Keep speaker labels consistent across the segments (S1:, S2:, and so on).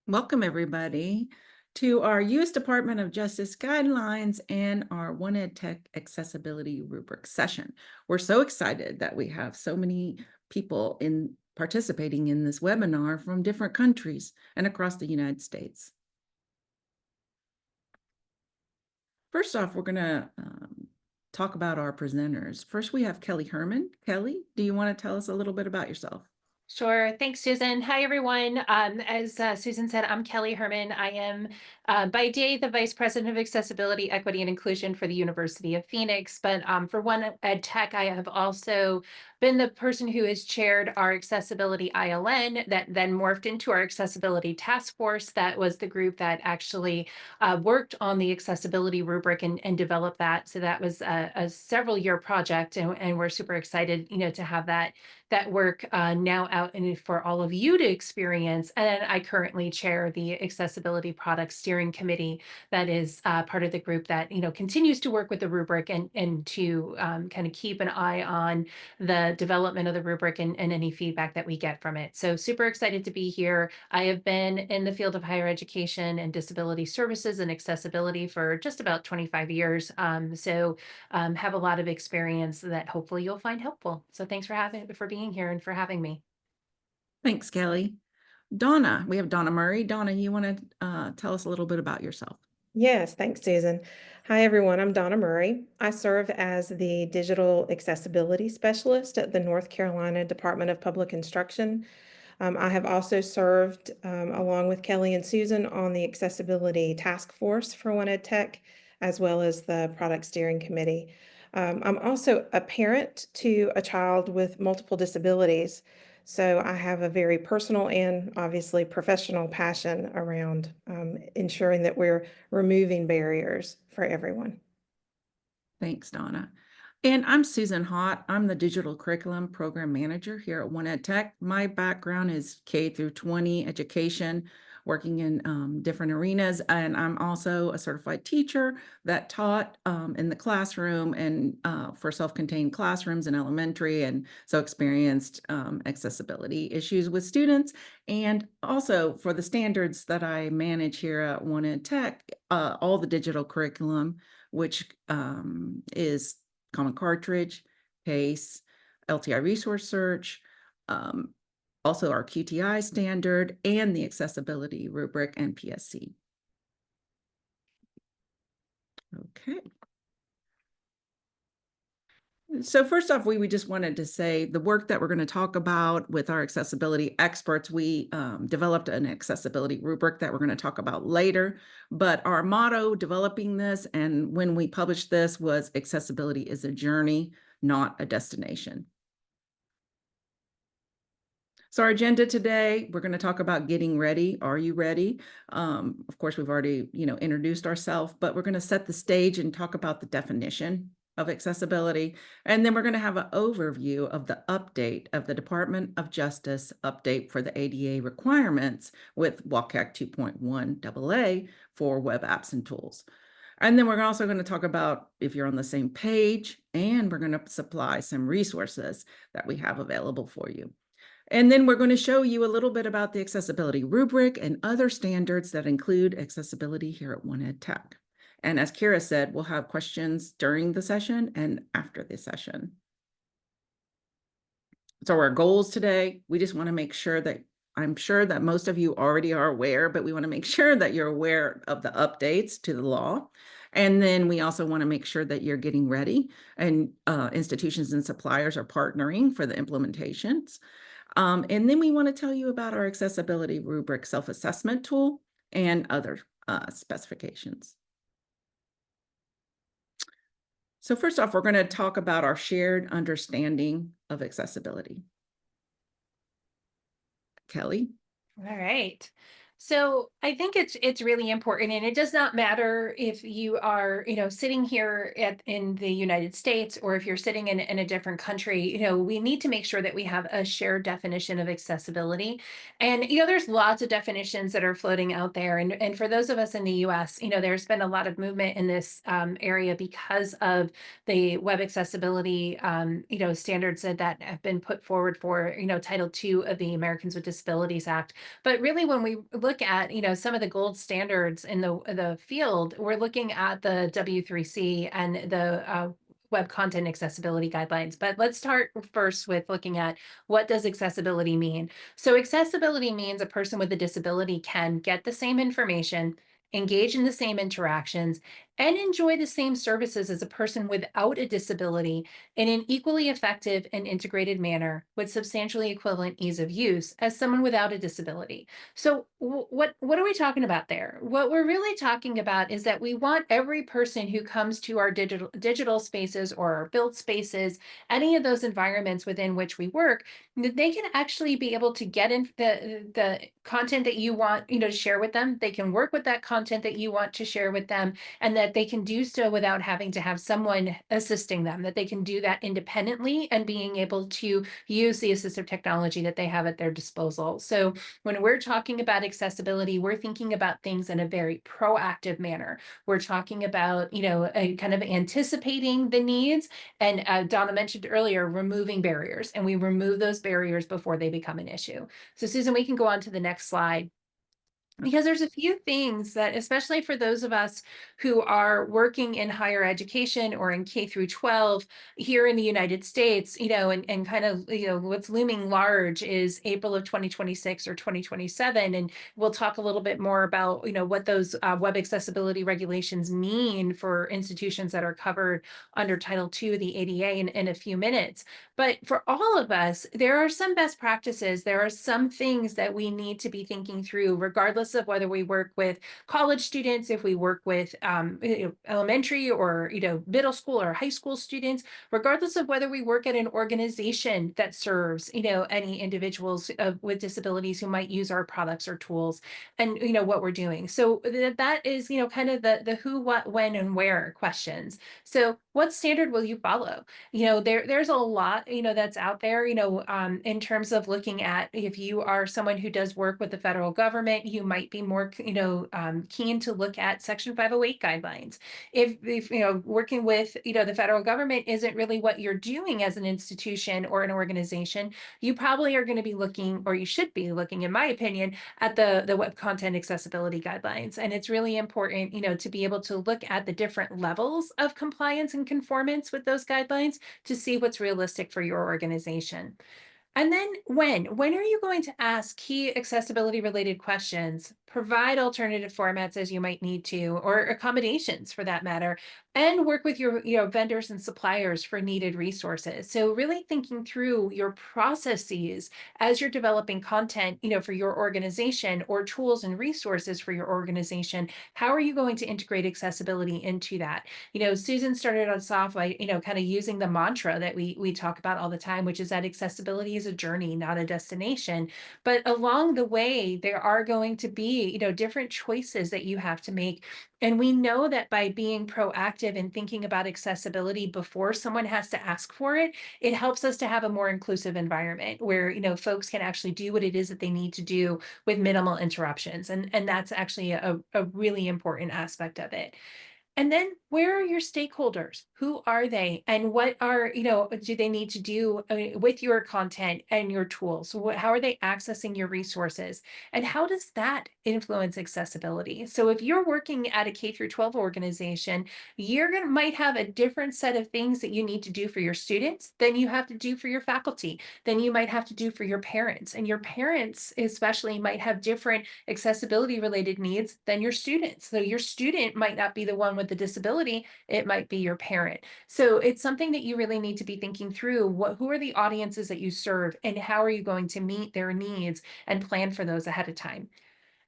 S1: Welcome, everybody, to our U.S. Department of Justice guidelines and our 1EdTech accessibility rubric session. We're so excited that we have so many people participating in this webinar from different countries and across the United States. First off, we're going to talk about our presenters. First, we have Kelly Hermann. Kelly, do you want to tell us a little bit about yourself?
S2: Sure. Thanks, Susan. Hi, everyone. As Susan said, I'm Kelly Hermann. I am by day the Vice President of Accessibility, Equity, and Inclusion for the University of Phoenix. But for 1EdTech, I have also been the person who has chaired our Accessibility ILN that then morphed into our Accessibility Task Force. That was the group that actually worked on the accessibility rubric and developed that. So that was a several-year project, and we're super excited, to have that work now out and for all of you to experience. And I currently chair the Accessibility Product Steering Committee that is part of the group that continues to work with the rubric and to kind of keep an eye on the development of the rubric and any feedback that we get from it. So super excited to be here. I have been in the field of higher education and disability services and accessibility for just about 25 years. Have a lot of experience that hopefully you'll find helpful. So thanks for being here and for having me.
S1: Thanks, Kelly. Donna, we have Donna Murray. Donna, you want to tell us a little bit about yourself?
S3: Yes, thanks, Susan. Hi, everyone. I'm Donna Murray. I serve as the Digital Accessibility Specialist at the North Carolina Department of Public Instruction. I have also served, along with Kelly and Susan, on the Accessibility Task Force for 1EdTech, as well as the Product Steering Committee. I'm also a parent to a child with multiple disabilities, so I have a very personal and obviously professional passion around ensuring that we're removing barriers for everyone.
S1: Thanks, Donna. And I'm Susan Haught. I'm the Digital Curriculum Program Manager here at 1EdTech. My background is K through 20 education, working in different arenas. And I'm also a certified teacher that taught in the classroom and for self-contained classrooms in elementary, and so experienced accessibility issues with students. And also for the standards that I manage here at 1EdTech, all the digital curriculum, which is Common Cartridge, PACE, LTI Resource Search, also our QTI standard, and the accessibility rubric and PSC. Okay. So first off, we just wanted to say the work that we're going to talk about with our accessibility experts, we developed an accessibility rubric that we're going to talk about later. But our motto developing this and when we published this was accessibility is a journey, not a destination. So our agenda today, we're going to talk about getting ready. Are you ready? Of course, we've already, introduced ourselves, but we're going to set the stage and talk about the definition of accessibility. And then we're going to have an overview of the update of the Department of Justice update for the ADA requirements with WCAG 2.1 AA for web apps and tools. And then we're also going to talk about if you're on the same page, and we're going to supply some resources that we have available for you. And then we're going to show you a little bit about the accessibility rubric and other standards that include accessibility here at 1EdTech. And as Kira said, we'll have questions during the session and after the session. So our goals today, we just want to make sure that I'm sure that most of you already are aware, but we want to make sure that you're aware of the updates to the law. And then we also want to make sure that you're getting ready and institutions and suppliers are partnering for the implementations. And then we want to tell you about our accessibility rubric self-assessment tool and other specifications. So first off, we're going to talk about our shared understanding of accessibility. Kelly?
S2: All right. So I think it's really important, and it does not matter if you are, sitting here in the United States or if you're sitting in a different country. We need to make sure that we have a shared definition of accessibility. And there's lots of definitions that are floating out there. And for those of us in the U.S., there's been a lot of movement in this area because of the web accessibility, standards that have been put forward for, Title II of the Americans with Disabilities Act. But really, when we look at, some of the gold standards in the field, we're looking at the W3C and the Web Content Accessibility Guidelines. But let's start first with looking at, what does accessibility mean? So accessibility means a person with a disability can get the same information, engage in the same interactions, and enjoy the same services as a person without a disability in an equally effective and integrated manner with substantially equivalent ease of use as someone without a disability. So what are we talking about there? What we're really talking about is that we want every person who comes to our digital spaces or our built spaces, any of those environments within which we work, that they can actually be able to get in the content that you want, to share with them. They can work with that content that you want to share with them, and that they can do so without having to have someone assisting them, that they can do that independently and being able to use the assistive technology that they have at their disposal. So when we're talking about accessibility, we're thinking about things in a very proactive manner. We're talking about, kind of anticipating the needs. And Donna mentioned earlier, removing barriers, and we remove those barriers before they become an issue. So Susan, we can go on to the next slide, because there's a few things that, especially for those of us who are working in higher education or in K through 12 here in the United States, and kind of, what's looming large is April of 2026 or 2027. And we'll talk a little bit more about, what those web accessibility regulations mean for institutions that are covered under Title II of the ADA in a few minutes. But for all of us, there are some best practices. There are some things that we need to be thinking through, regardless of whether we work with college students, if we work with elementary or middle school or high school students, regardless of whether we work at an organization that serves any individuals with disabilities who might use our products or tools, and what we're doing. So that is kind of the who, what, when, and where questions. So what standard will you follow? There's a lot that's out there, in terms of looking at, if you are someone who does work with the federal government, you might be more keen to look at Section 508 guidelines. If working with the federal government isn't really what you're doing as an institution or an organization, you probably are going to be looking, or you should be looking, in my opinion, at the Web Content Accessibility Guidelines. And it's really important to be able to look at the different levels of compliance and conformance with those guidelines to see what's realistic for your organization. And then when are you going to ask key accessibility related questions, provide alternative formats as you might need to, or accommodations for that matter, and work with your vendors and suppliers for needed resources. So really thinking through your processes as you're developing content, for your organization, or tools and resources for your organization. How are you going to integrate accessibility into that? Susan started us off by, kind of using the mantra that we talk about all the time, which is that accessibility is a journey, not a destination. But along the way, there are going to be, different choices that you have to make. And we know that by being proactive and thinking about accessibility before someone has to ask for it, it helps us to have a more inclusive environment where, folks can actually do what it is that they need to do with minimal interruptions. And that's actually a really important aspect of it. And then, where are your stakeholders? Who are they? And what are, do they need to do with your content and your tools? So how are they accessing your resources? And how does that influence accessibility? So if you're working at a K through 12 organization, might have a different set of things that you need to do for your students than you have to do for your faculty, than you might have to do for your parents. And your parents especially might have different accessibility related needs than your students. So your student might not be the one with the disability, it might be your parent. So it's something that you really need to be thinking through. Who are the audiences that you serve, and how are you going to meet their needs and plan for those ahead of time?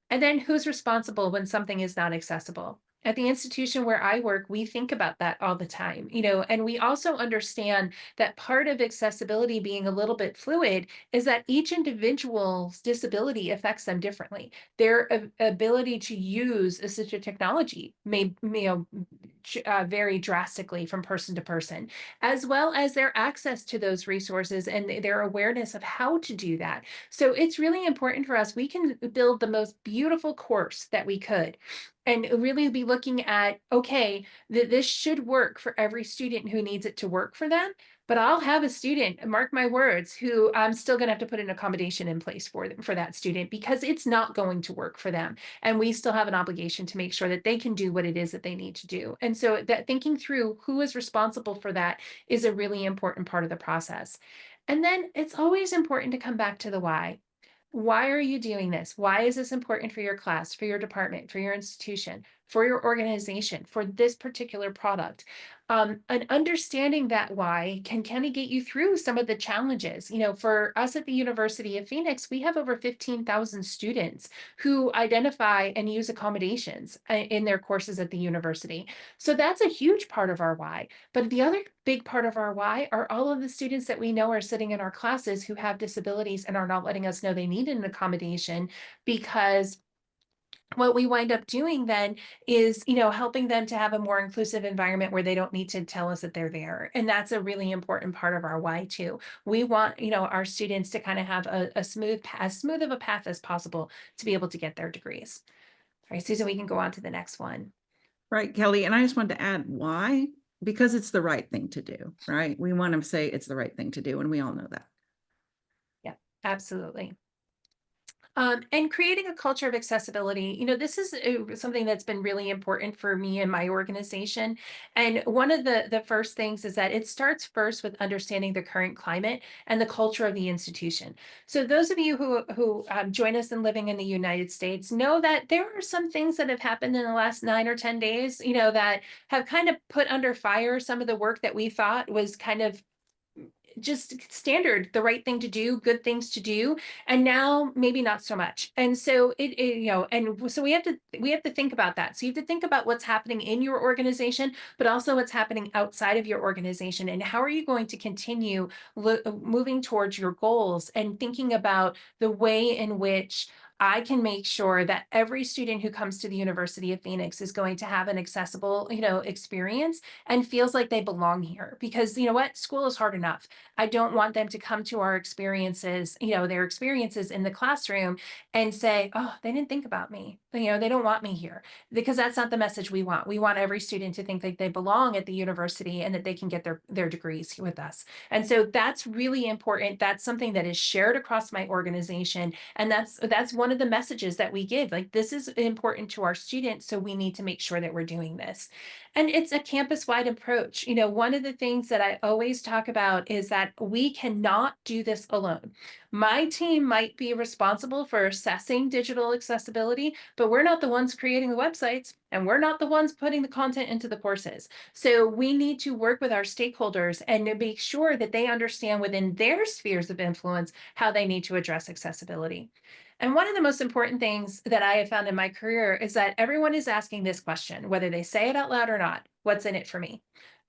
S2: And then, who's responsible when something is not accessible? At the institution where I work, we think about that all the time, and we also understand that part of accessibility being a little bit fluid is that each individual's disability affects them differently. Their ability to use assistive technology may vary drastically from person to person, as well as their access to those resources and their awareness of how to do that. So it's really important for us. We can build the most beautiful course that we could, and really be looking at, okay, this should work for every student who needs it to work for them. But I'll have a student, mark my words, who I'm still going to have to put an accommodation in place for them, for that student, because it's not going to work for them. And we still have an obligation to make sure that they can do what it is that they need to do. And so that thinking through who is responsible for that is a really important part of the process. And then it's always important to come back to the why. Why are you doing this? Why is this important for your class, for your department, for your institution, for your organization, for this particular product? And understanding that why can kind of get you through some of the challenges. For us at the University of Phoenix, we have over 15,000 students who identify and use accommodations in their courses at the university. So that's a huge part of our why. But the other big part of our why are all of the students that we know are sitting in our classes who have disabilities and are not letting us know they need an accommodation, because what we wind up doing then is, helping them to have a more inclusive environment where they don't need to tell us that they're there. And that's a really important part of our why too. We want, our students to kind of have as smooth of a path as possible to be able to get their degrees. All right, Susan, we can go on to the next one.
S1: Right, Kelly. And I just wanted to add why, because it's the right thing to do, right? We want to say it's the right thing to do, and we all know that.
S2: Yeah, absolutely. And creating a culture of accessibility, this is something that's been really important for me and my organization. And one of the first things is that it starts first with understanding the current climate and the culture of the institution. So those of you who join us in living in the United States know that there are some things that have happened in the last 9 or 10 days, that have kind of put under fire some of the work that we thought was kind of just standard, the right thing to do, good things to do, and now maybe not so much. And so and so we have to think about that. So you have to think about what's happening in your organization, but also what's happening outside of your organization, and how are you going to continue moving towards your goals, and thinking about the way in which I can make sure that every student who comes to the University of Phoenix is going to have an accessible, experience and feels like they belong here. Because you know what? School is hard enough. I don't want them to come to our experiences, their experiences in the classroom, and say, oh, they didn't think about me. They don't want me here, because that's not the message we want. We want every student to think that they belong at the university and that they can get their degrees with us. And so that's really important. That's something that is shared across my organization. And that's one of the messages that we give. Like, this is important to our students, so we need to make sure that we're doing this. And it's a campus-wide approach. One of the things that I always talk about is that we cannot do this alone. My team might be responsible for assessing digital accessibility, but we're not the ones creating the websites, and we're not the ones putting the content into the courses. So we need to work with our stakeholders and to make sure that they understand within their spheres of influence how they need to address accessibility. And one of the most important things that I have found in my career is that everyone is asking this question, whether they say it out loud or not: what's in it for me?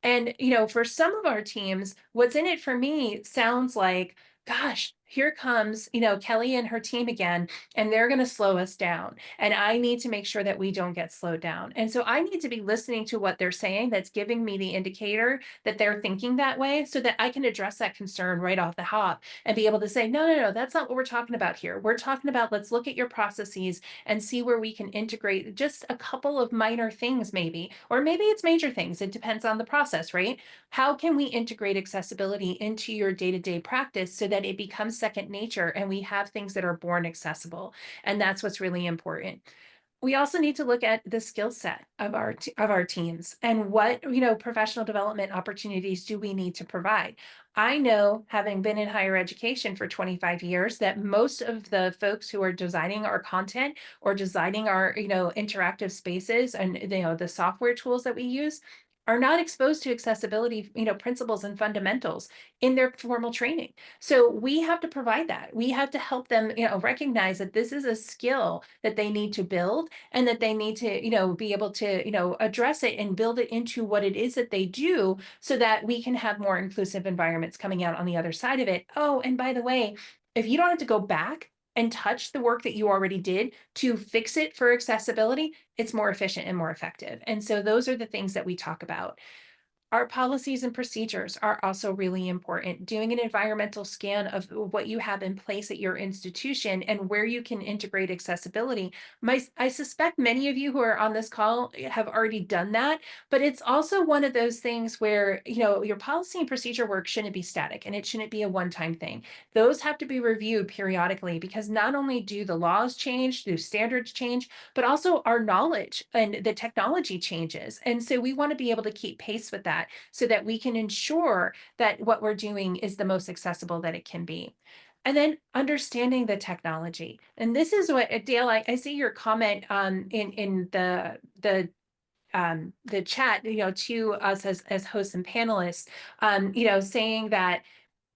S2: And, for some of our teams, what's in it for me sounds like, gosh, here comes, Kelly and her team again, and they're going to slow us down. And I need to make sure that we don't get slowed down. And so I need to be listening to what they're saying that's giving me the indicator that they're thinking that way, so that I can address that concern right off the hop and be able to say, no, no, no, that's not what we're talking about here. We're talking about, let's look at your processes and see where we can integrate just a couple of minor things, maybe, or maybe it's major things. It depends on the process, right? How can we integrate accessibility into your day-to-day practice so that it becomes second nature and we have things that are born accessible? And that's what's really important. We also need to look at the skill set of our teams, and what, professional development opportunities do we need to provide. I know, having been in higher education for 25 years, that most of the folks who are designing our content or designing our, interactive spaces and, the software tools that we use are not exposed to accessibility, principles and fundamentals in their formal training. So we have to provide that. We have to help them, recognize that this is a skill that they need to build, and that they need to, be able to, address it and build it into what it is that they do, so that we can have more inclusive environments coming out on the other side of it. Oh, and by the way, if you don't have to go back and touch the work that you already did to fix it for accessibility, it's more efficient and more effective. And so those are the things that we talk about. Our policies and procedures are also really important. Doing an environmental scan of what you have in place at your institution and where you can integrate accessibility. I suspect many of you who are on this call have already done that, but it's also one of those things where, your policy and procedure work shouldn't be static and it shouldn't be a one-time thing. Those have to be reviewed periodically because not only do the laws change, do standards change, but also our knowledge and the technology changes. And so we want to be able to keep pace with that so that we can ensure that what we're doing is the most accessible that it can be. And then understanding the technology. And this is what, Dale, I see your comment in the chat, to us as hosts and panelists, saying that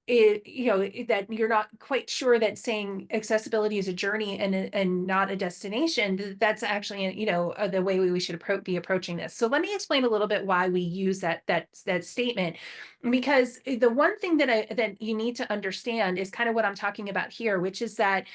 S2: that you're not quite sure that saying accessibility is a journey and not a destination, that's actually, the way we should be approaching this. So let me explain a little bit why we use that statement, because the one thing that you need to understand is kind of what I'm talking about here, which is that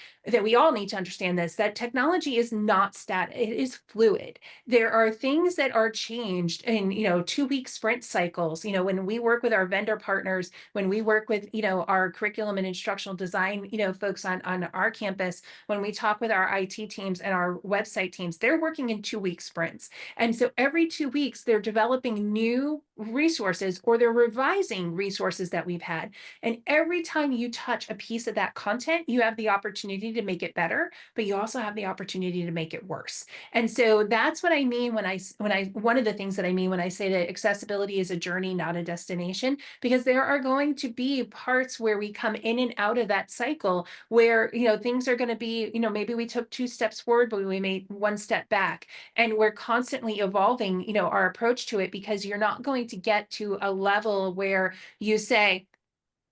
S2: we all need to understand this, that technology is not static, it is fluid. There are things that are changed in, 2-week sprint cycles. When we work with our vendor partners, when we work with, our curriculum and instructional design, folks on our campus, when we talk with our IT teams and our website teams, they're working in 2-week sprints. And so every 2 weeks, they're developing new resources or they're revising resources that we've had. And every time you touch a piece of that content, you have the opportunity to make it better, but you also have the opportunity to make it worse. And so that's what I mean one of the things that I mean when I say that accessibility is a journey, not a destination, because there are going to be parts where we come in and out of that cycle where, things are going to be, maybe we took 2 steps forward, but we made 1 step back, and we're constantly evolving, our approach to it, because you're not going to get to a level where you say,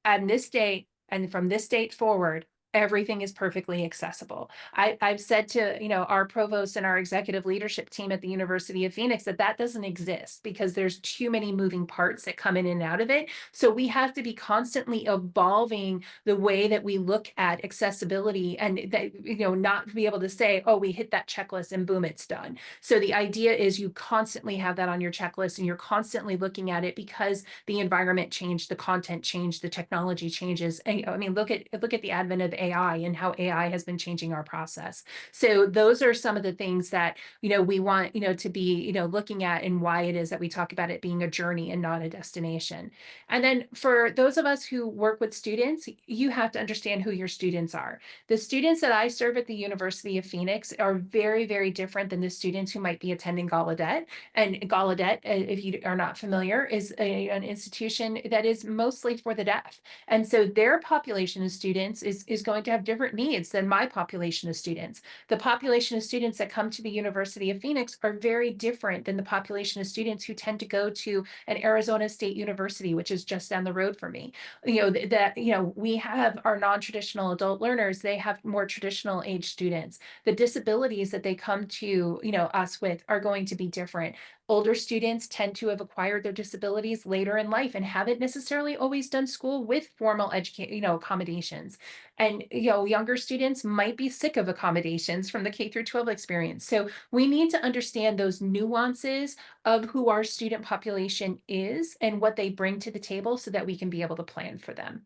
S2: on this date and from this date forward, everything is perfectly accessible. I've said to, our provost and our executive leadership team at the University of Phoenix that doesn't exist because there's too many moving parts that come in and out of it. So we have to be constantly evolving the way that we look at accessibility, and that, not be able to say, oh, we hit that checklist and boom, it's done. So the idea is you constantly have that on your checklist and you're constantly looking at it because the environment changed, the content changed, the technology changes. And look at the advent of AI and how AI has been changing our process. So those are some of the things that, we want, to be, looking at, and why it is that we talk about it being a journey and not a destination. And then for those of us who work with students, you have to understand who your students are. The students that I serve at the University of Phoenix are very, very different than the students who might be attending Gallaudet. And Gallaudet, if you are not familiar, is an institution that is mostly for the deaf. And so their population of students is going to have different needs than my population of students. The population of students that come to the University of Phoenix are very different than the population of students who tend to go to an Arizona State University, which is just down the road for me. We have our non-traditional adult learners, they have more traditional age students. The disabilities that they come to, us with are going to be different. Older students tend to have acquired their disabilities later in life and haven't necessarily always done school with formal education, accommodations. And, younger students might be sick of accommodations from the K through 12 experience. So we need to understand those nuances of who our student population is and what they bring to the table so that we can be able to plan for them.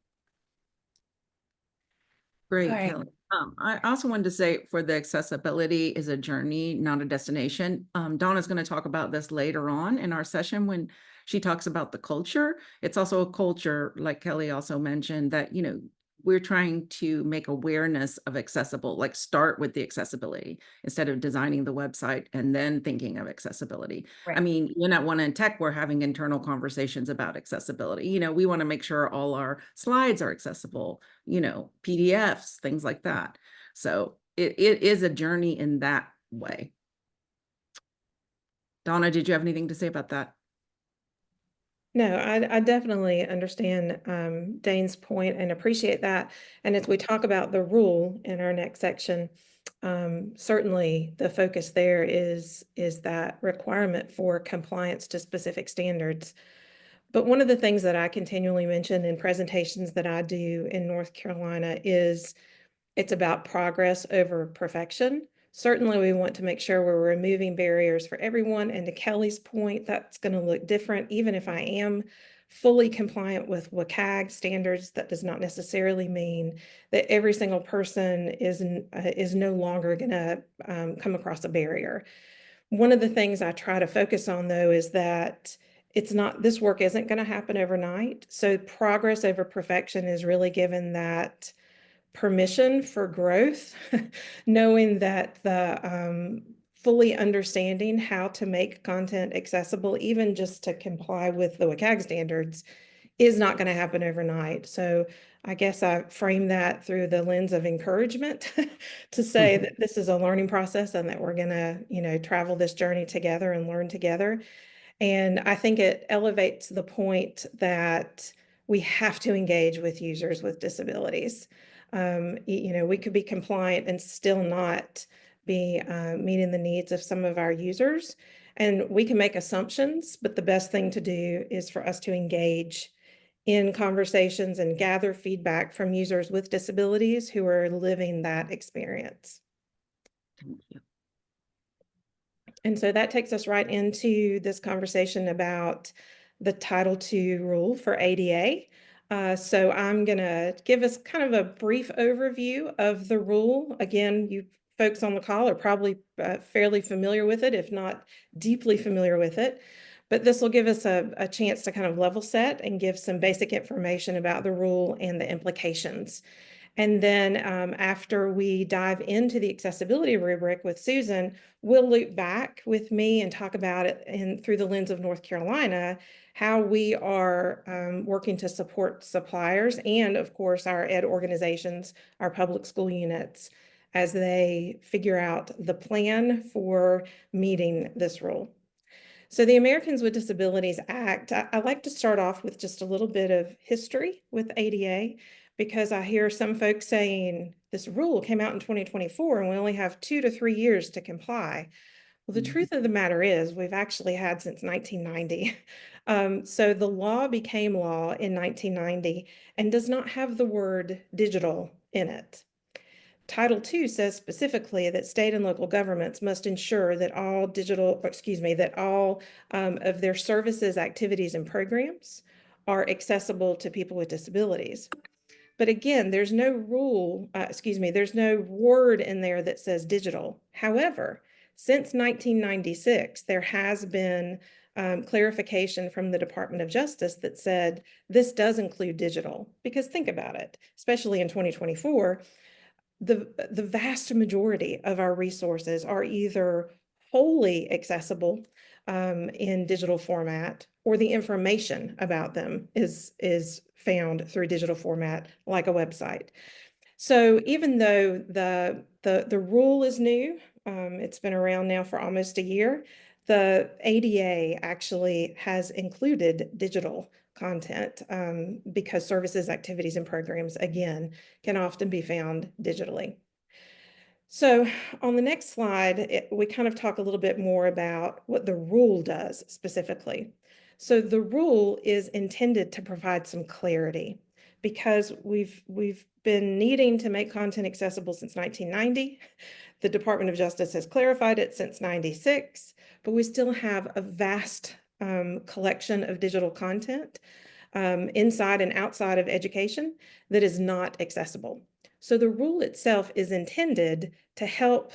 S1: Great,
S2: All right.
S1: Kelly. I also wanted to say, for the accessibility is a journey, not a destination. Donna's going to talk about this later on in our session when she talks about the culture. It's also a culture, like Kelly also mentioned, that, we're trying to make awareness of accessible, like start with the accessibility instead of designing the website and then thinking of accessibility.
S2: Right.
S1: I mean, at 1EdTech, we're having internal conversations about accessibility. We want to make sure all our slides are accessible, PDFs, things like that. So it is a journey in that way. Donna, did you have anything to say about that?
S3: No, I definitely understand Dane's point and appreciate that. And as we talk about the rule in our next section, certainly the focus there is that requirement for compliance to specific standards. But one of the things that I continually mention in presentations that I do in North Carolina is it's about progress over perfection, Certainly, we want to make sure we're removing barriers for everyone. And to Kelly's point, that's going to look different. Even if I am fully compliant with WCAG standards, that does not necessarily mean that every single person is no longer going to come across a barrier. One of the things I try to focus on, though, is that this work isn't going to happen overnight. So progress over perfection is really given that permission for growth, knowing that the fully understanding how to make content accessible, even just to comply with the WCAG standards, is not going to happen overnight. So I guess I frame that through the lens of encouragement to say that this is a learning process and that we're going to, travel this journey together and learn together. And I think it elevates the point that we have to engage with users with disabilities. We could be compliant and still not be meeting the needs of some of our users. And we can make assumptions, but the best thing to do is for us to engage in conversations and gather feedback from users with disabilities who are living that experience.
S1: Thank you.
S3: And so that takes us right into this conversation about the Title II rule for ADA. So I'm going to give us kind of a brief overview of the rule. Again, you folks on the call are probably fairly familiar with it, if not deeply familiar with it. But this will give us a chance to kind of level set and give some basic information about the rule and the implications. And then after we dive into the accessibility rubric with Susan, we'll loop back with me and talk about it through the lens of North Carolina, how we are working to support suppliers and, of course, our ed organizations, our public school units, as they figure out the plan for meeting this rule. So the Americans with Disabilities Act, I like to start off with just a little bit of history with ADA, because I hear some folks saying this rule came out in 2024 and we only have 2 to 3 years to comply. Well, the truth of the matter is we've actually had since 1990. So the law became law in 1990 and does not have the word digital in it. Title II says specifically that state and local governments must ensure that all of their services, activities, and programs are accessible to people with disabilities. But again, there's no there's no word in there that says digital. However, since 1996, there has been clarification from the Department of Justice that said this does include digital. Because think about it, especially in 2024, the vast majority of our resources are either wholly accessible in digital format, or the information about them is found through digital format, like a website. So even though the rule is new, it's been around now for almost a year, the ADA actually has included digital content because services, activities, and programs, again, can often be found digitally. So on the next slide, we kind of talk a little bit more about what the rule does specifically. So the rule is intended to provide some clarity, because we've been needing to make content accessible since 1990. The Department of Justice has clarified it since 96, but we still have a vast collection of digital content inside and outside of education that is not accessible. So the rule itself is intended to help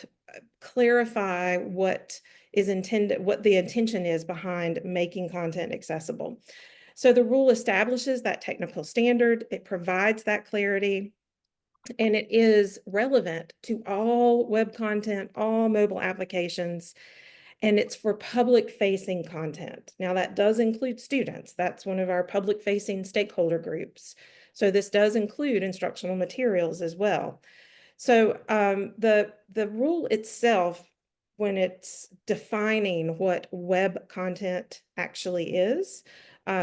S3: clarify what the intention is behind making content accessible. So the rule establishes that technical standard, it provides that clarity, and it is relevant to all web content, all mobile applications, and it's for public-facing content. Now, that does include students. That's one of our public-facing stakeholder groups. So this does include instructional materials as well. So the rule itself, when it's defining what web content actually is,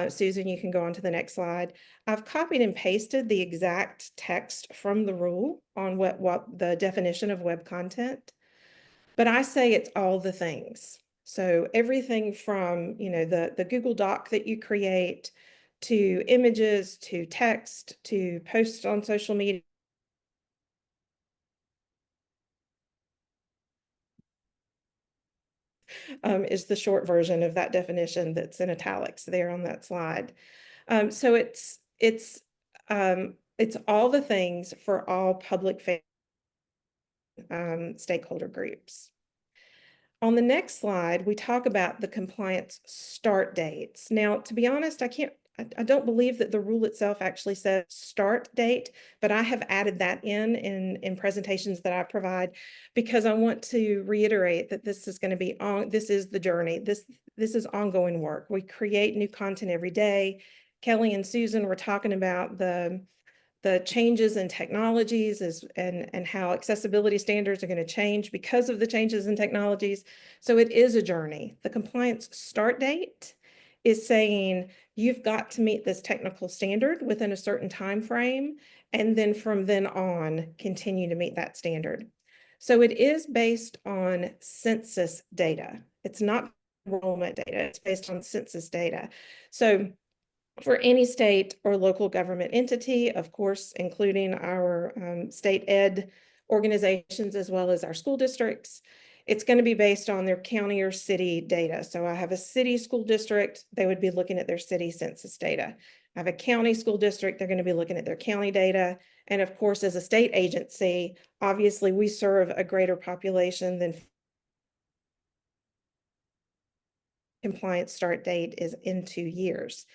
S3: Susan, you can go on to the next slide. I've copied and pasted the exact text from the rule on what the definition of web content, but I say it's all the things. So everything from, the Google Doc that you create, to images, to text, to posts on social media, is the short version of that definition that's in italics there on that slide. So it's all the things for all public stakeholder groups. On the next slide, we talk about the compliance start dates. Now, to be honest, I don't believe that the rule itself actually says start date, but I have added that in presentations that I provide because I want to reiterate that this is going to be this is the journey. This is ongoing work. We create new content every day. Kelly and Susan were talking about the changes in technologies and how accessibility standards are going to change because of the changes in technologies. So it is a journey. The compliance start date is saying you've got to meet this technical standard within a certain time frame, and then from then on, continue to meet that standard. So it is based on census data. It's not enrollment data. It's based on census data. So for any state or local government entity, of course, including our state ed organizations as well as our school districts, it's going to be based on their county or city data. So I have a city school district, they would be looking at their city census data. I have a county school district, they're going to be looking at their county data. And of course, as a state agency, obviously we serve a greater population than compliance start date is in 2 years.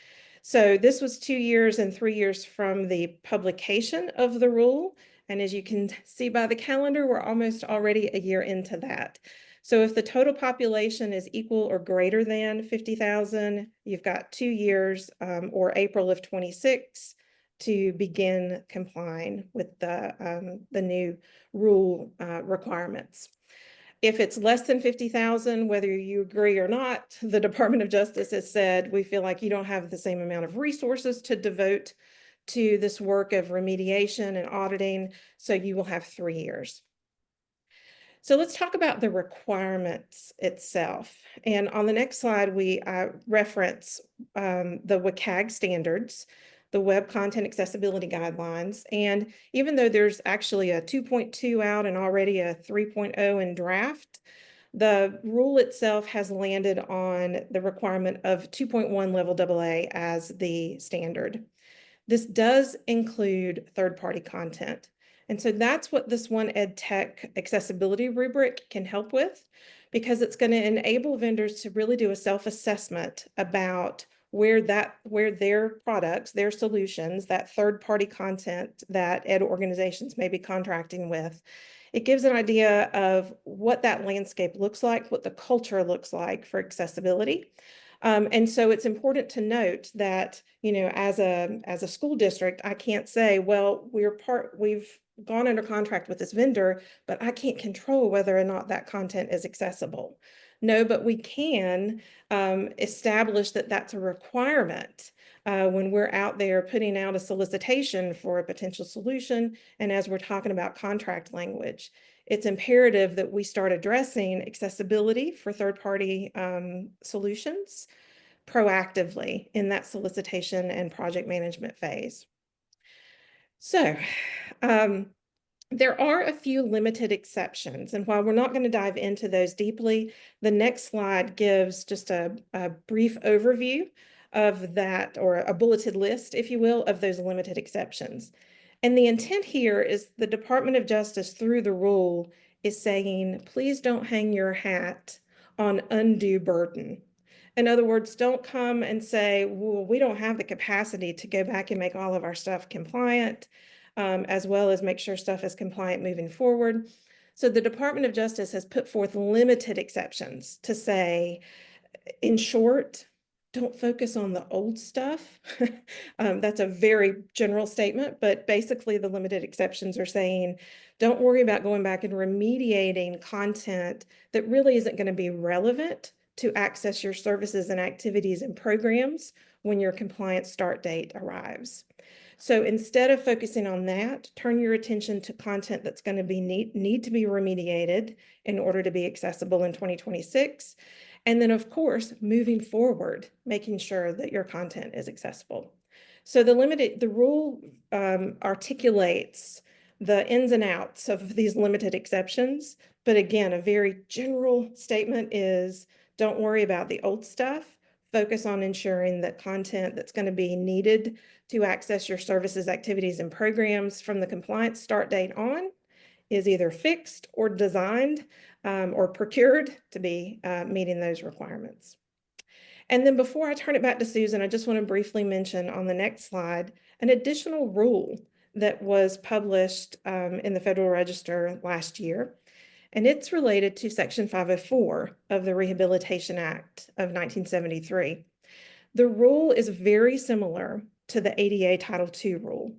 S3: So this was 2 years and 3 years from the publication of the rule. And as you can see by the calendar, we're almost already a year into that. So if the total population is equal or greater than 50,000, you've got 2 years or April of 26 to begin complying with the new rule requirements. If it's less than 50,000, whether you agree or not, the Department of Justice has said, we feel like you don't have the same amount of resources to devote to this work of remediation and auditing, so you will have 3 years. So let's talk about the requirements itself. And on the next slide, we reference the WCAG standards, the Web Content Accessibility Guidelines. And even though there's actually a 2.2 out and already a 3.0 in draft, the rule itself has landed on the requirement of 2.1 level AA as the standard. This does include third-party content. And so that's what this 1EdTech accessibility rubric can help with, because it's going to enable vendors to really do a self-assessment about where their products, their solutions, that third-party content that ed organizations may be contracting with. It gives an idea of what that landscape looks like, what the culture looks like for accessibility. And so it's important to note that, you know, as a school district, I can't say, well, we've gone under contract with this vendor, but I can't control whether or not that content is accessible. No, but we can establish that that's a requirement when we're out there putting out a solicitation for a potential solution. And as we're talking about contract language, it's imperative that we start addressing accessibility for third-party solutions proactively in that solicitation and project management phase. So there are a few limited exceptions, and while we're not going to dive into those deeply, the next slide gives just a brief overview of that, or a bulleted list, if you will, of those limited exceptions. And the intent here is the Department of Justice, through the rule, is saying, please don't hang your hat on undue burden. In other words, don't come and say, well, we don't have the capacity to go back and make all of our stuff compliant, as well as make sure stuff is compliant moving forward. So the Department of Justice has put forth limited exceptions to say, in short, don't focus on the old stuff. That's a very general statement, but basically the limited exceptions are saying, don't worry about going back and remediating content that really isn't going to be relevant to access your services and activities and programs when your compliance start date arrives. So instead of focusing on that, turn your attention to content that's going to be need to be remediated in order to be accessible in 2026. And then, of course, moving forward, making sure that your content is accessible. So the rule articulates the ins and outs of these limited exceptions. But again, a very general statement is don't worry about the old stuff. Focus on ensuring that content that's going to be needed to access your services, activities, and programs from the compliance start date on is either fixed or designed or procured to be meeting those requirements. And then before I turn it back to Susan, I just want to briefly mention on the next slide an additional rule that was published in the Federal Register last year. And it's related to Section 504 of the Rehabilitation Act of 1973. The rule is very similar to the ADA Title II rule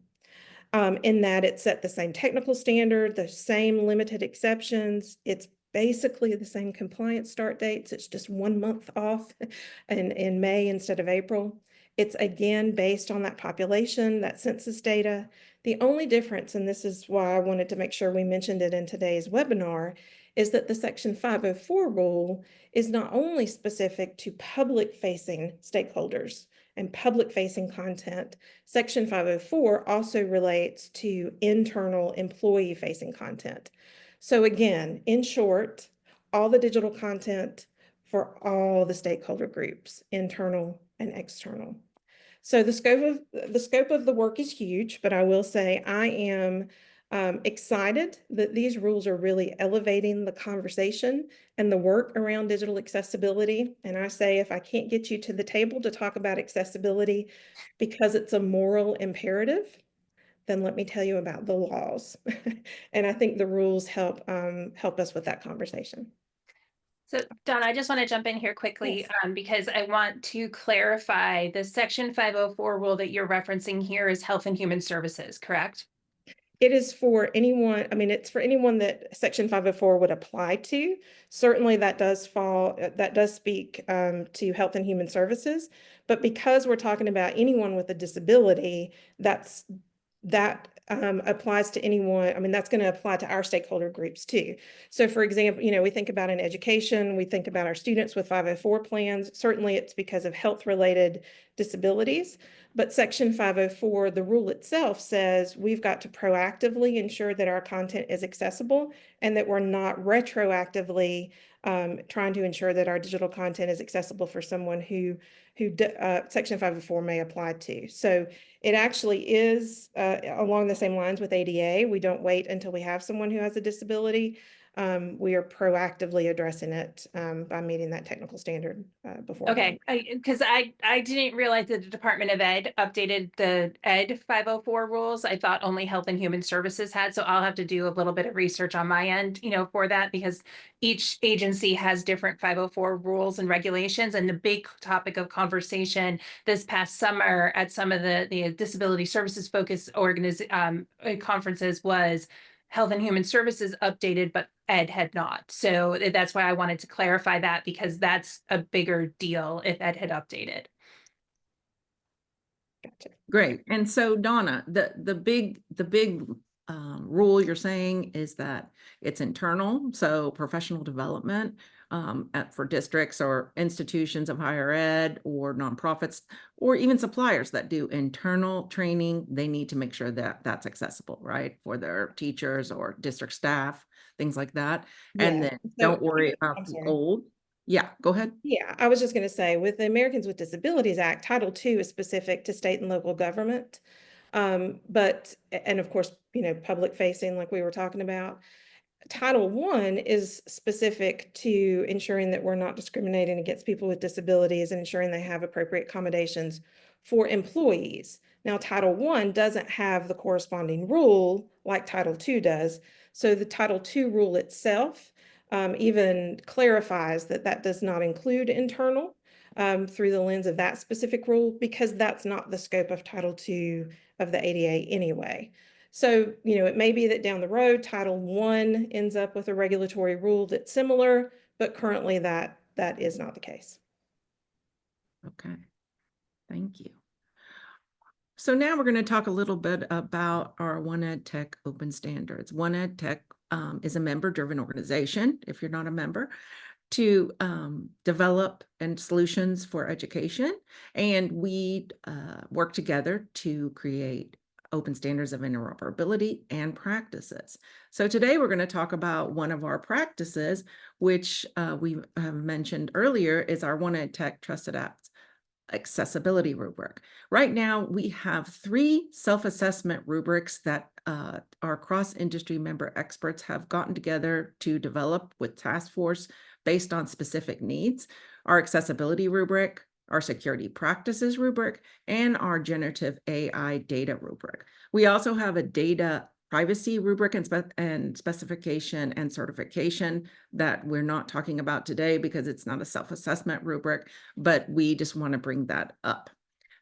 S3: in that it set the same technical standard, the same limited exceptions. It's basically the same compliance start dates. It's just 1 month off in May instead of April. It's again based on that population, that census data. The only difference, and this is why I wanted to make sure we mentioned it in today's webinar, is that the Section 504 rule is not only specific to public-facing stakeholders and public-facing content. Section 504 also relates to internal employee-facing content. So again, in short, all the digital content for all the stakeholder groups, internal and external. So the scope of the work is huge, but I will say I am excited that these rules are really elevating the conversation and the work around digital accessibility. And I say, if I can't get you to the table to talk about accessibility because it's a moral imperative, then let me tell you about the laws. And I think the rules help us with that conversation.
S2: So Donna, I just want to jump in here quickly because I want to clarify the Section 504 rule that you're referencing here is Health and Human Services, correct?
S3: It is for anyone, I mean, it's for anyone that Section 504 would apply to. Certainly that does speak to Health and Human Services, but because we're talking about anyone with a disability, that applies to anyone. I mean, that's going to apply to our stakeholder groups too. So for example, we think about in education, we think about our students with 504 plans. Certainly it's because of health related disabilities. But Section 504, the rule itself says we've got to proactively ensure that our content is accessible and that we're not retroactively trying to ensure that our digital content is accessible for someone who Section 504 may apply to. So it actually is along the same lines with ADA. We don't wait until we have someone who has a disability. We are proactively addressing it by meeting that technical standard before.
S2: Okay, because I didn't realize that the Department of Ed updated the Ed 504 rules. I thought only Health and Human Services had, so I'll have to do a little bit of research on my end, for that, because each agency has different 504 rules and regulations. And the big topic of conversation this past summer at some of the disability services focused conferences was Health and Human Services updated, but Ed had not. So that's why I wanted to clarify that, because that's a bigger deal if Ed had updated.
S3: Gotcha.
S1: Great. And so Donna, the big rule you're saying is that it's internal, so professional development for districts or institutions of higher ed or nonprofits or even suppliers that do internal training, they need to make sure that that's accessible, right, for their teachers or district staff, things like that. Yeah. And then don't worry about the old. Yeah, go ahead.
S3: Yeah, I was just going to say, with the Americans with Disabilities Act, Title II is specific to state and local government. And of course, public facing, like we were talking about. Title I is specific to ensuring that we're not discriminating against people with disabilities and ensuring they have appropriate accommodations for employees. Now, Title I doesn't have the corresponding rule like Title II does. So the Title II rule itself even clarifies that that does not include internal through the lens of that specific rule, because that's not the scope of Title II of the ADA anyway. So, it may be that down the road, Title I ends up with a regulatory rule that's similar, but currently that is not the case.
S1: Okay, thank you. So now we're going to talk a little bit about our 1EdTech open standards. 1EdTech is a member-driven organization, if you're not a member, to develop solutions for education. And we work together to create open standards of interoperability and practices. So today we're going to talk about one of our practices, which we have mentioned earlier, is our 1EdTech Trusted Apps Accessibility Rubric. Right now, we have 3 self-assessment rubrics that our cross-industry member experts have gotten together to develop with task force based on specific needs. Our accessibility rubric, our security practices rubric, and our generative AI data rubric. We also have a data privacy rubric and specification and certification that we're not talking about today because it's not a self-assessment rubric, but we just want to bring that up.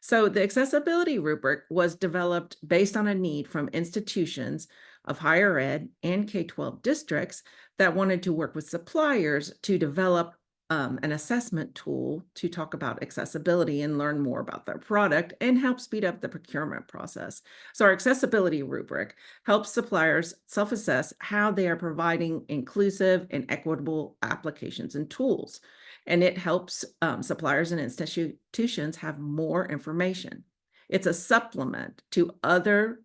S1: So the accessibility rubric was developed based on a need from institutions of higher ed and K-12 districts that wanted to work with suppliers to develop an assessment tool to talk about accessibility and learn more about their product and help speed up the procurement process. So our accessibility rubric helps suppliers self-assess how they are providing inclusive and equitable applications and tools. And it helps suppliers and institutions have more information. It's a supplement to other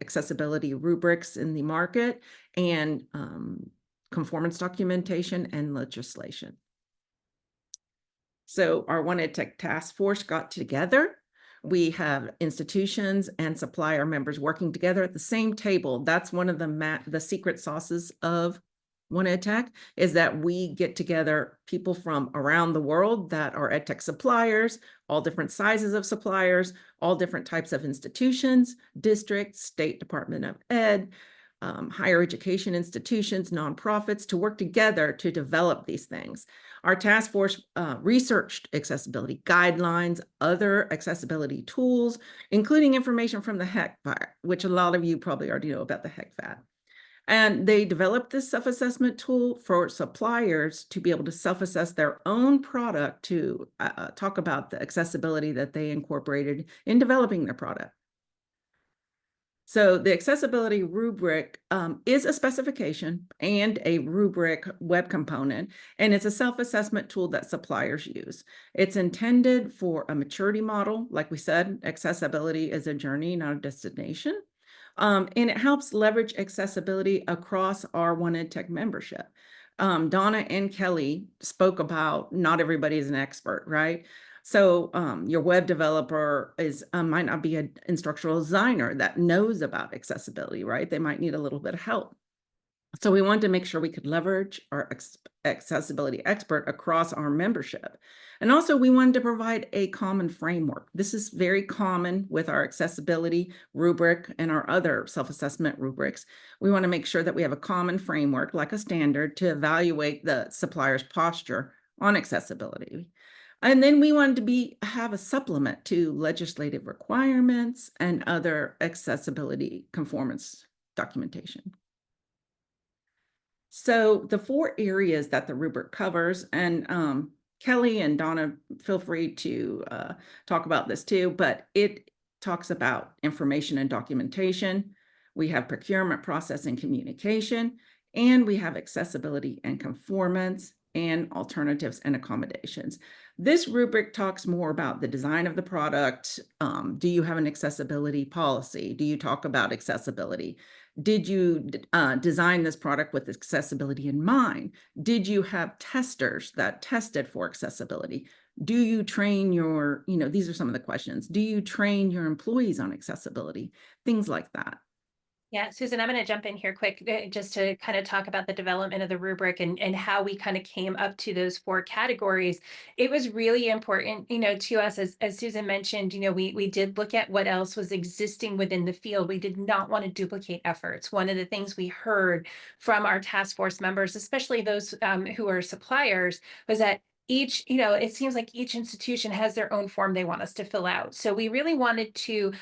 S1: accessibility rubrics in the market and conformance documentation and legislation. So our 1EdTech task force got together. We have institutions and supplier members working together at the same table. That's one of the secret sauces of 1EdTech, is that we get together people from around the world that are EdTech suppliers, all different sizes of suppliers, all different types of institutions, districts, State Department of Ed, higher education institutions, nonprofits, to work together to develop these things. Our task force researched accessibility guidelines, other accessibility tools, including information from the HECFAT, which a lot of you probably already know about the HECFAT. And they developed this self-assessment tool for suppliers to be able to self-assess their own product to talk about the accessibility that they incorporated in developing their product. So the accessibility rubric is a specification and a rubric web component, and it's a self-assessment tool that suppliers use. It's intended for a maturity model. Like we said, accessibility is a journey, not a destination. And it helps leverage accessibility across our 1EdTech membership. Donna and Kelly spoke about not everybody is an expert, right? So your web developer might not be an instructional designer that knows about accessibility, right? They might need a little bit of help. So we wanted to make sure we could leverage our accessibility expert across our membership. And also we wanted to provide a common framework. This is very common with our accessibility rubric and our other self-assessment rubrics. We want to make sure that we have a common framework, like a standard, to evaluate the supplier's posture on accessibility. And then we wanted to have a supplement to legislative requirements and other accessibility conformance documentation. So the 4 areas that the rubric covers, and Kelly and Donna, feel free to talk about this too, but it talks about information and documentation. We have procurement process and communication, and we have accessibility and conformance, and alternatives and accommodations. This rubric talks more about the design of the product. Do you have an accessibility policy? Do you talk about accessibility? Did you design this product with accessibility in mind? Did you have testers that tested for accessibility? Do you train your, these are some of the questions. Do you train your employees on accessibility? Things like that.
S2: Yeah, Susan, I'm going to jump in here quick just to kind of talk about the development of the rubric and how we kind of came up to those 4 categories. It was really important, to us, as Susan mentioned, we did look at what else was existing within the field. We did not want to duplicate efforts. One of the things we heard from our task force members, especially those who are suppliers, was that it seems like each institution has their own form they want us to fill out. So we really wanted to,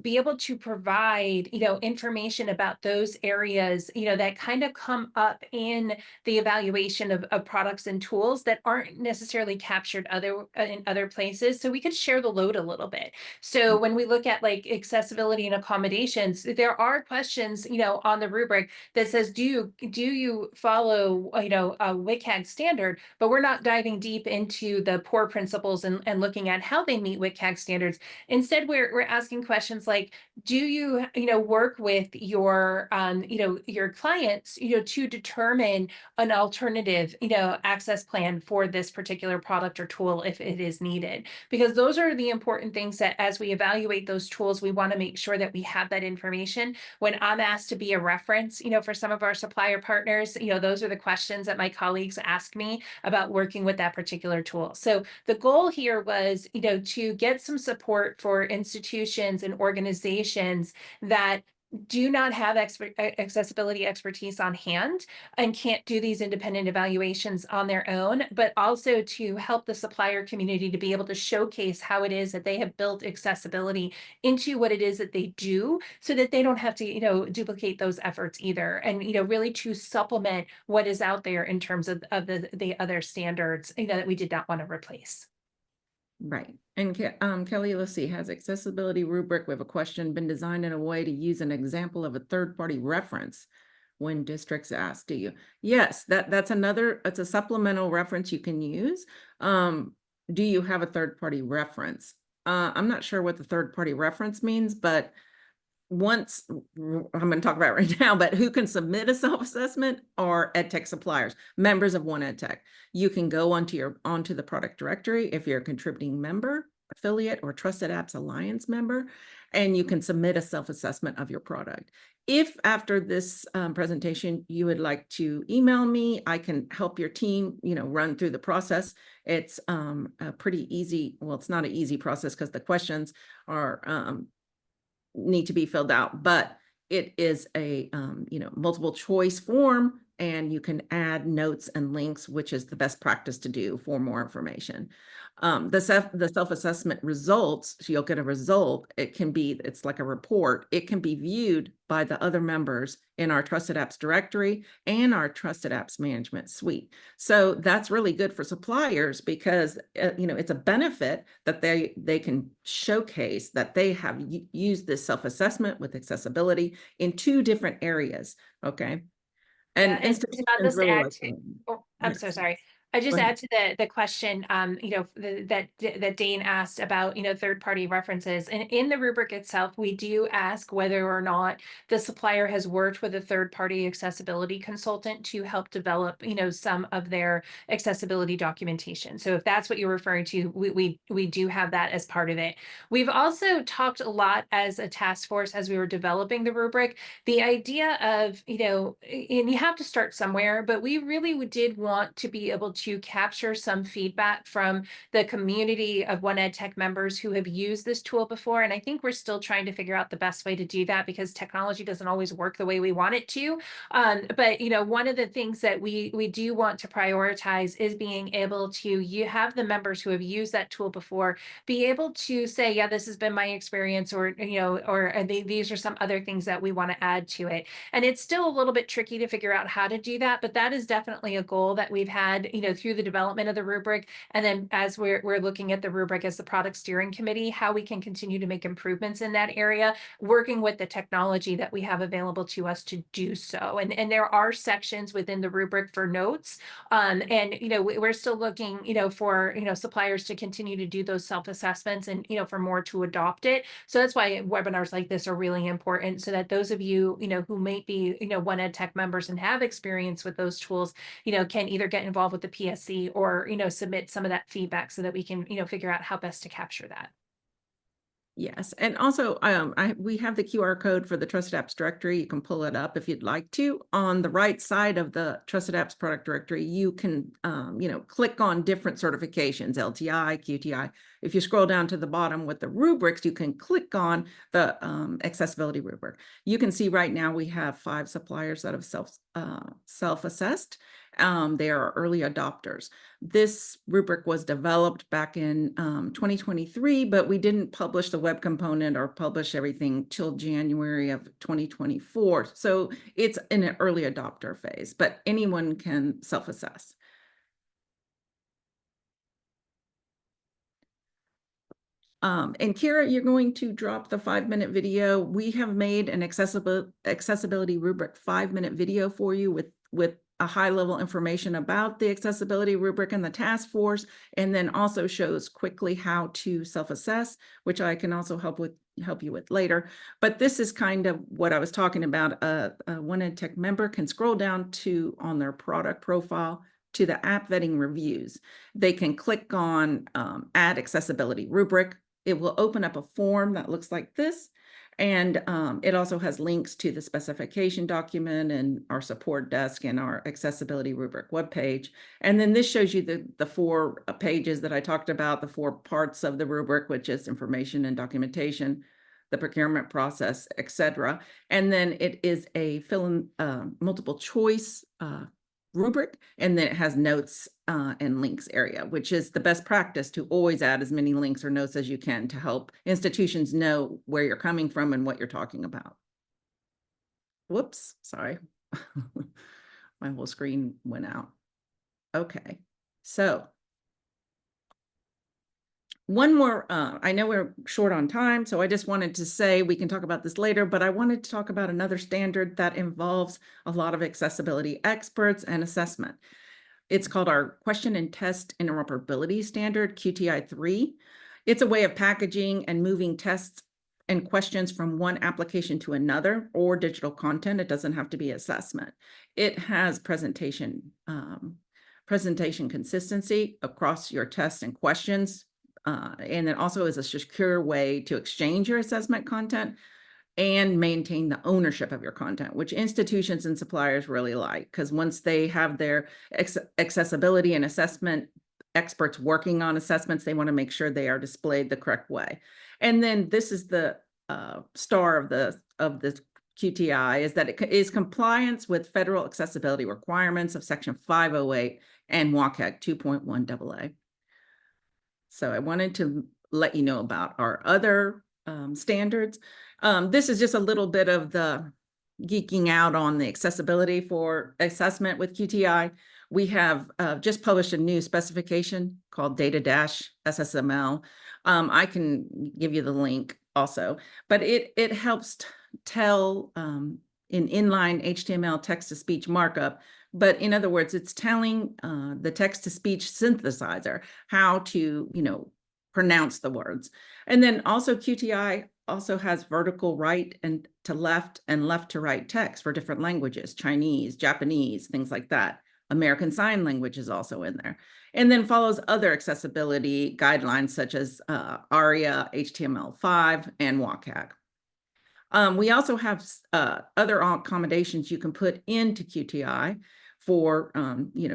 S2: be able to provide, information about those areas, that kind of come up in the evaluation of products and tools that aren't necessarily captured in other places. So we could share the load a little bit. So when we look at like accessibility and accommodations, there are questions, on the rubric that says, do you follow, a WCAG standard, but we're not diving diving deep into the core principles and looking at how they meet with CAG standards. Instead, we're asking questions like, do you, work with your, your clients, to determine an alternative, access plan for this particular product or tool if it is needed? Because those are the important things that as we evaluate those tools, we want to make sure that we have that information. When I'm asked to be a reference, for some of our supplier partners, those are the questions that my colleagues ask me about working with that particular tool. So the goal here was, to get some support for institutions and organizations that do not have accessibility expertise on hand and can't do these independent evaluations on their own, but also to help the supplier community to be able to showcase how it is that they have built accessibility into what it is that they do, so that they don't have to, duplicate those efforts either. And, really to supplement what is out there in terms of the other standards, that we did not want to replace.
S1: Right. And Kelly, let's see, has accessibility rubric, we have a question, been designed in a way to use an example of a third-party reference when districts ask, do you? Yes, that's another, it's a supplemental reference you can use. Do you have a third-party reference? I'm not sure what the third-party reference means, but once I'm going to talk about it right now, but who can submit a self-assessment are EdTech suppliers, members of 1EdTech. You can go onto the product directory if you're a contributing member, affiliate, or Trusted Apps Alliance member, and you can submit a self-assessment of your product. If after this presentation you would like to email me, I can help your team, run through the process. It's a pretty easy, well, it's not an easy process because the questions are need to be filled out, but it is a multiple choice form, and you can add notes and links, which is the best practice to do for more information. The self-assessment results, so you'll get a result. It's like a report. It can be viewed by the other members in our Trusted Apps directory and our Trusted Apps Management Suite. So that's really good for suppliers because it's a benefit that they can showcase that they have used this self-assessment with accessibility in 2 different areas. Okay. And
S2: Yeah, and
S1: institutions
S2: I'll just
S1: really
S2: add
S1: like
S2: to,
S1: that.
S2: I'm
S1: Yes.
S2: so sorry. I just
S1: Go ahead.
S2: add to the question, that Dane asked about, third-party references. And in the rubric itself, we do ask whether or not the supplier has worked with a third-party accessibility consultant to help develop, some of their accessibility documentation. So if that's what you're referring to, we do have that as part of it. We've also talked a lot as a task force as we were developing the rubric, the idea of, and you have to start somewhere, but we really did want to be able to capture some feedback from the community of 1EdTech members who have used this tool before. And I think we're still trying to figure out the best way to do that because technology doesn't always work the way we want it to. But one of the things that we do want to prioritize is being able to, you have the members who have used that tool before, be able to say, yeah, this has been my experience, or, these are some other things that we want to add to it. And it's still a little bit tricky to figure out how to do that, but that is definitely a goal that we've had, through the development of the rubric. And then as we're looking at the rubric as the product steering committee, how we can continue to make improvements in that area, working with the technology that we have available to us to do so. And there are sections within the rubric for notes. And, we're still looking, for, suppliers to continue to do those self-assessments and, for more to adopt it. So that's why webinars like this are really important, so that those of you, who may be, 1EdTech members and have experience with those tools, can either get involved with the PSC or, submit some of that feedback so that we can, figure out how best to capture that.
S1: Yes, and also we have the QR code for the Trusted Apps directory. You can pull it up if you'd like to. On the right side of the Trusted Apps product directory, you can click on different certifications, LTI, QTI. If you scroll down to the bottom with the rubrics, you can click on the accessibility rubric. You can see right now we have 5 suppliers that have self-assessed. They are early adopters. This rubric was developed back in 2023, but we didn't publish the web component or publish everything till January of 2024. So it's in an early adopter phase, but anyone can self-assess. And Kira, you're going to drop the 5-minute video. We have made an accessibility rubric 5-minute video for you with a high-level information about the accessibility rubric and the task force, and then also shows quickly how to self-assess, which I can also help you with later. But this is kind of what I was talking about. A 1EdTech member can scroll down to on their product profile to the app vetting reviews. They can click on add accessibility rubric. It will open up a form that looks like this. And it also has links to the specification document and our support desk and our accessibility rubric webpage. And then this shows you the 4 pages that I talked about, the 4 parts of the rubric, which is information and documentation, the procurement process, etc. And then it is a fill-in multiple choice rubric, and then it has notes and links area, which is the best practice to always add as many links or notes as you can to help institutions know where you're coming from and what you're talking about. Whoops, sorry. My whole screen went out. Okay, so one more, I know we're short on time, so I just wanted to say we can talk about this later, but I wanted to talk about another standard that involves a lot of accessibility experts and assessment. It's called our Question and Test Interoperability Standard, QTI-3. It's a way of packaging and moving tests and questions from one application to another or digital content. It doesn't have to be assessment. It has presentation consistency across your tests and questions. And it also is a secure way to exchange your assessment content and maintain the ownership of your content, which institutions and suppliers really like, because once they have their accessibility and assessment experts working on assessments, they want to make sure they are displayed the correct way. And then this is the star of the QTI, is that it is compliance with federal accessibility requirements of Section 508 and WCAG 2.1 AA. So I wanted to let you know about our other standards. This is just a little bit of the geeking out on the accessibility for assessment with QTI. We have just published a new specification called Data-SSML. I can give you the link also, but it helps tell in inline HTML text-to-speech markup. But in other words, it's telling the text-to-speech synthesizer how to, pronounce the words. And then also QTI also has vertical right and to left and left to right text for different languages, Chinese, Japanese, things like that. American Sign Language is also in there. And then follows other accessibility guidelines such as ARIA, HTML5, and WCAG. We also have other accommodations you can put into QTI for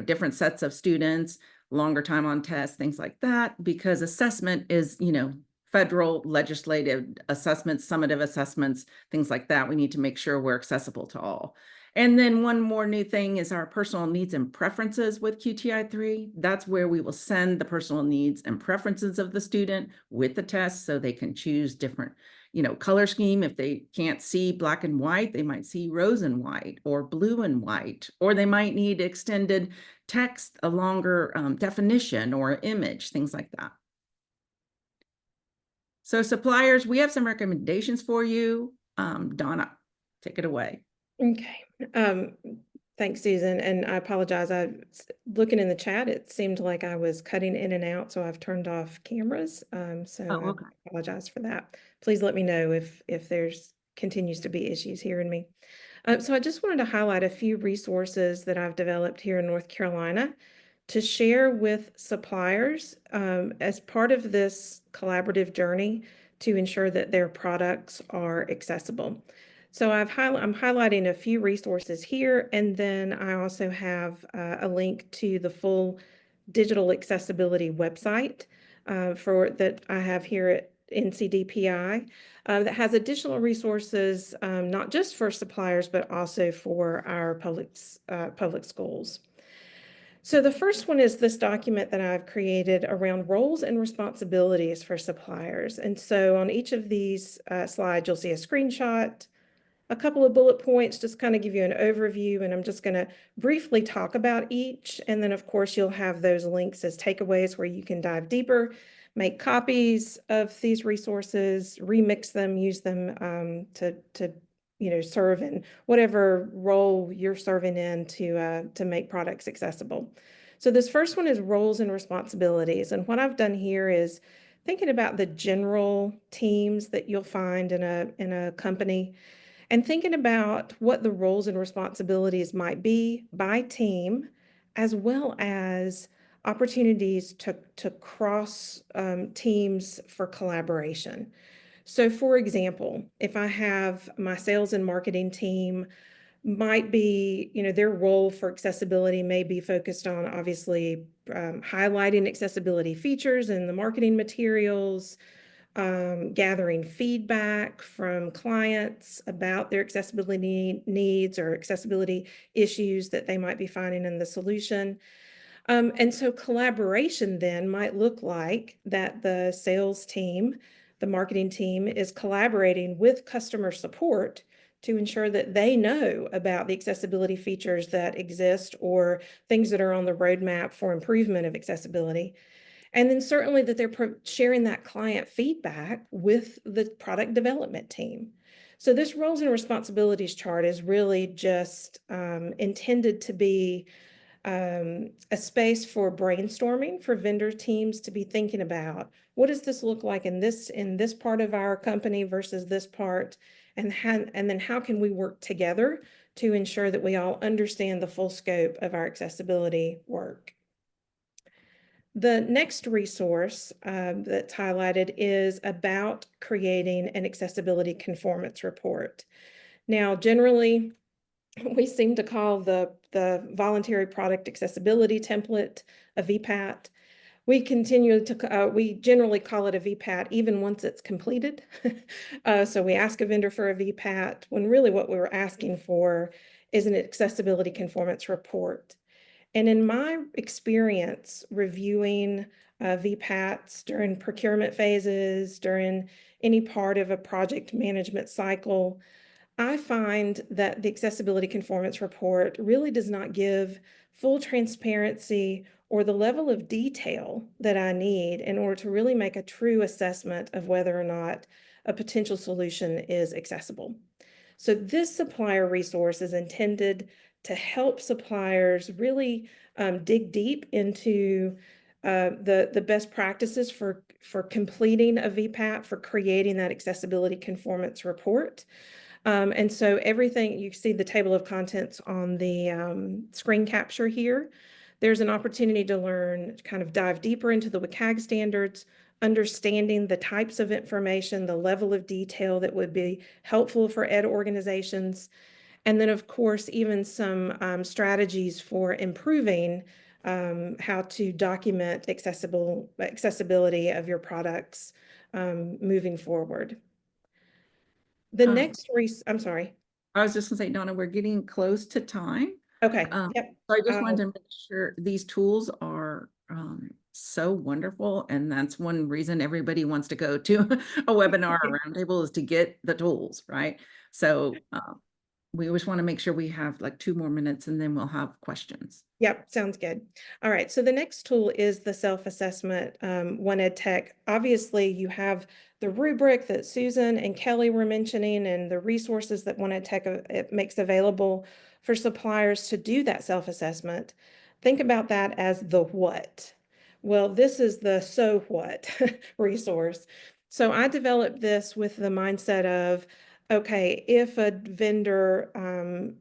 S1: different sets of students, longer time on tests, things like that, because assessment is, federal legislative assessments, summative assessments, things like that. We need to make sure we're accessible to all. And then one more new thing is our personal needs and preferences with QTI-3. That's where we will send the personal needs and preferences of the student with the test so they can choose different, color scheme. If they can't see black and white, they might see rose and white or blue and white, or they might need extended text, a longer definition or image, things like that. So suppliers, we have some recommendations for you. Donna, take it away.
S3: Okay. Thanks, Susan. And I apologize. Looking in the chat, it seemed like I was cutting in and out, so I've turned off cameras. So
S1: okay.
S3: I apologize for that. Please let me know if there's continues to be issues hearing me. So I just wanted to highlight a few resources that I've developed here in North Carolina to share with suppliers as part of this collaborative journey to ensure that their products are accessible. So I'm highlighting a few resources here, and then I also have a link to the full digital accessibility website that I have here at NCDPI that has additional resources, not just for suppliers, but also for our public schools. So the first one is this document that I've created around roles and responsibilities for suppliers. And so on each of these slides, you'll see a screenshot, a couple of bullet points, just kind of give you an overview, and I'm just going to briefly talk about each. And then, of course, you'll have those links as takeaways where you can dive deeper, make copies of these resources, remix them, use them to serve in whatever role you're serving in to make products accessible. So this first one is roles and responsibilities. And what I've done here is thinking about the general teams that you'll find in a company and thinking about what the roles and responsibilities might be by team, as well as opportunities to cross teams for collaboration. So for example, if I have my sales and marketing team might be, their role for accessibility may be focused on obviously highlighting accessibility features in the marketing materials, gathering feedback from clients about their accessibility needs or accessibility issues that they might be finding in the solution. And so collaboration then might look like that the sales team, the marketing team is collaborating with customer support to ensure that they know about the accessibility features that exist or things that are on the roadmap for improvement of accessibility. And then certainly that they're sharing that client feedback with the product development team. So this roles and responsibilities chart is really just intended to be a space for brainstorming for vendor teams to be thinking about what does this look like in this part of our company versus this part, and then how can we work together to ensure that we all understand the full scope of our accessibility work. The next resource that's highlighted is about creating an accessibility conformance report. Now, generally, we seem to call the voluntary product accessibility template a VPAT. We generally call it a VPAT even once it's completed. So we ask a vendor for a VPAT when really what we were asking for is an accessibility conformance report. And in my experience reviewing VPATs during procurement phases, during any part of a project management cycle, I find that the accessibility conformance report really does not give full transparency or the level of detail that I need in order to really make a true assessment of whether or not a potential solution is accessible. So this supplier resource is intended to help suppliers really dig deep into the best practices for completing a VPAT, for creating that accessibility conformance report. And so everything, you see the table of contents on the screen capture here. There's an opportunity to learn, kind of dive deeper into the WCAG standards, understanding the types of information, the level of detail that would be helpful for ed organizations. And then, of course, even some strategies for improving how to document accessibility of your products moving forward. The next, I'm sorry.
S1: I was just gonna say, Donna, we're getting close to time.
S3: Okay, yep.
S1: So I just wanted to make sure these tools are so wonderful. And that's one reason everybody wants to go to a webinar or roundtable is to get the tools, right? So we always want to make sure we have like 2 more minutes and then we'll have questions.
S3: Yep, sounds good. All right, so the next tool is the self-assessment 1EdTech. Obviously, you have the rubric that Susan and Kelly were mentioning and the resources that 1EdTech it makes available for suppliers to do that self-assessment. Think about that as the what. Well, this is the so what resource. So I developed this with the mindset of, okay, if a vendor